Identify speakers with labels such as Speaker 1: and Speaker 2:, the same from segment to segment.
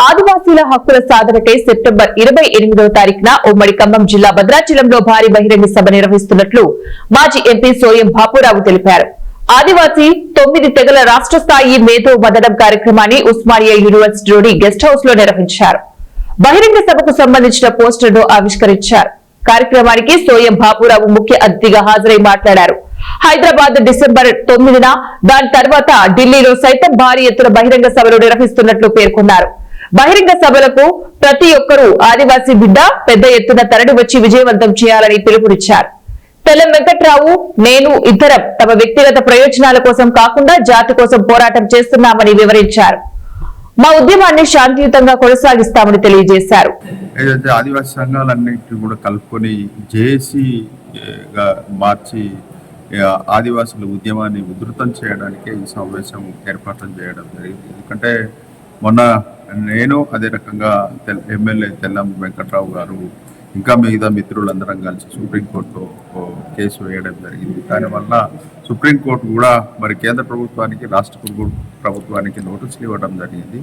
Speaker 1: ఆదివాసీల హక్కుల సాధనకై సెప్టెంబర్ 28వ తారీఖున ఉమ్మడి ఖమ్మం జిల్లా భద్రాచలంలో భారీ బహిరంగ సభ నిర్వహిస్తున్నట్లు మాజీ ఎంపీ సోయం బాపురావు తెలిపారు. ఆదివాసీ 9 తెగల రాష్ట్ర స్థాయి మేధో మదనం కార్యక్రమాన్ని ఉస్మానియా యూనివర్సిటీలోని గెస్ట్ హౌస్ లో నిర్వహించారు. బహిరంగ సభకు సంబంధించిన పోస్టర్ను ఆవిష్కరించారు. కార్యక్రమానికి సోయం బాపురావు ముఖ్య అతిథిగా హాజరై మాట్లాడారు. హైదరాబాద్ డిసెంబర్ 9న దాని తర్వాత ఢిల్లీలో సైతం భారీ ఎత్తున బహిరంగ సభలు నిర్వహిస్తున్నట్లు పేర్కొన్నారు. బహిరంగ సభలకు ప్రతి ఒక్కరూ ఆదివాసీ బిడ్డ పెద్ద ఎత్తున తరలి వచ్చి విజయవంతం చేయాలని పిలుపునిచ్చారు. తెల్లం వెంకట్రావు, నేను ఇద్దరం తమ వ్యక్తిగత ప్రయోజనాల కోసం కాకుండా జాతి కోసం పోరాటం చేస్తున్నామని వివరించారు. మా ఉద్యమాన్ని శాంతియుతంగా కొనసాగిస్తామని తెలియజేశారు.
Speaker 2: ఏదైతే ఆదివాసీ సంఘాలన్నింటినీ కూడా కలుపుకొని జేఏసీగా మార్చి ఆదివాసుల ఉద్యమాన్ని ఉధృతం చేయడానికే ఈ సమావేశం ఏర్పాట్లు చేయడం జరిగింది. ఎందుకంటే మొన్న నేను అదే రకంగా ఎమ్మెల్యే తెల్లం వెంకట్రావు గారు ఇంకా మిగతా మిత్రులందరం కలిసి సుప్రీంకోర్టులో కేసు వేయడం జరిగింది. దానివల్ల సుప్రీంకోర్టు కూడా మరి కేంద్ర ప్రభుత్వానికి రాష్ట్ర ప్రభుత్వానికి నోటీసులు ఇవ్వడం జరిగింది.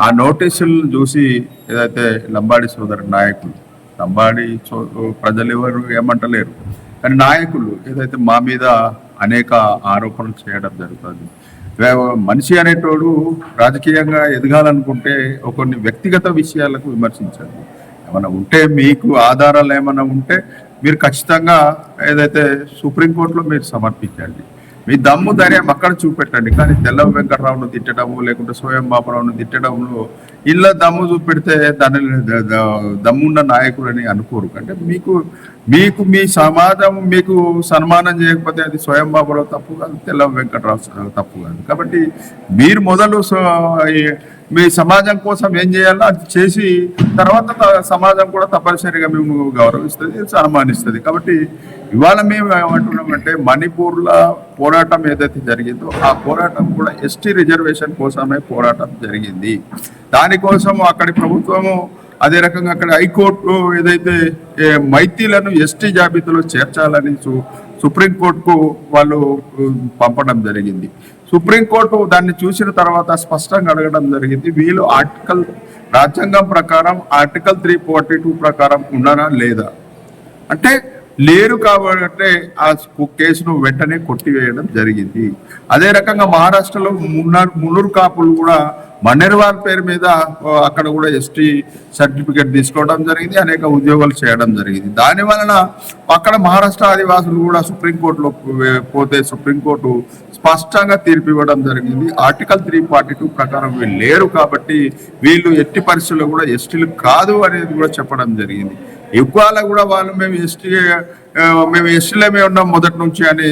Speaker 2: ఆ నోటీసులను చూసి ఏదైతే లంబాడి సోదరు నాయకులు, లంబాడి ప్రజలు ఎవరు ఏమంటలేరు, కానీ నాయకులు ఏదైతే మా మీద అనేక ఆరోపణలు చేయడం జరుగుతుంది. మనిషి అనేటోడు రాజకీయంగా ఎదగాలనుకుంటే కొన్ని వ్యక్తిగత విషయాలకు విమర్శించండి. ఏమైనా ఉంటే మీకు ఆధారాలు ఏమైనా ఉంటే మీరు ఖచ్చితంగా ఏదైతే సుప్రీంకోర్టులో మీరు సమర్పించండి. మీ దమ్ము ధైర్యం అక్కడ చూపెట్టండి. కానీ తెల్లం వెంకటరావును తిట్టడము లేకుంటే సోయం బాపురావును తిట్టడంలో ఇళ్ళ దమ్ము చూపెడితే దాని దమ్మున్న నాయకులని అనుకోరు. అంటే మీకు మీ సమాజం మీకు సన్మానం చేయకపోతే అది స్వయం బాపురావు తప్పు కాదు, తెల్లం వెంకటరావు తప్పు కాదు. కాబట్టి మీరు మొదలు మీ సమాజం కోసం ఏం చేయాలో అది చేసి తర్వాత సమాజం కూడా తప్పనిసరిగా మేము గౌరవిస్తుంది, సన్మానిస్తుంది. కాబట్టి ఇవాళ మేము ఏమంటున్నామంటే మణిపూర్లో పోరాటం ఏదైతే జరిగిందో ఆ పోరాటం కూడా ఎస్టీ రిజర్వేషన్ కోసమే పోరాటం జరిగింది. దానికోసం అక్కడి ప్రభుత్వము అదే రకంగా అక్కడ హైకోర్టు ఏదైతే మైతీలను ఎస్టీ జాబితాలో చేర్చాలని సుప్రీంకోర్టుకు వాళ్ళు పంపడం జరిగింది. సుప్రీంకోర్టు దాన్ని చూసిన తర్వాత స్పష్టంగా అడగడం జరిగింది, వీళ్ళు రాజ్యాంగం ప్రకారం ఆర్టికల్ 342 ప్రకారం ఉన్నారా లేదా అంటే లేరు. కాబట్టి ఆ కేసును వెంటనే కొట్టివేయడం జరిగింది. అదే రకంగా మహారాష్ట్రలో మున్నూరు కాపులు కూడా మన్నెర్వాల్ పేరు మీద అక్కడ కూడా ఎస్టీ సర్టిఫికేట్ తీసుకోవడం జరిగింది, అనేక ఉద్యోగాలు చేయడం జరిగింది. దాని వలన అక్కడ మహారాష్ట్ర ఆదివాసులు కూడా సుప్రీంకోర్టులో పోతే సుప్రీంకోర్టు స్పష్టంగా తీర్పు ఇవ్వడం జరిగింది. ఆర్టికల్ 342 ప్రకారం వీళ్ళు లేరు కాబట్టి వీళ్ళు ఎట్టి పరిస్థితుల్లో కూడా ఎస్టీలు కాదు అనేది కూడా చెప్పడం జరిగింది. ఎక్కువ కూడా వాళ్ళు మేము ఎస్టీలమే ఉన్నాం మొదటి నుంచి అని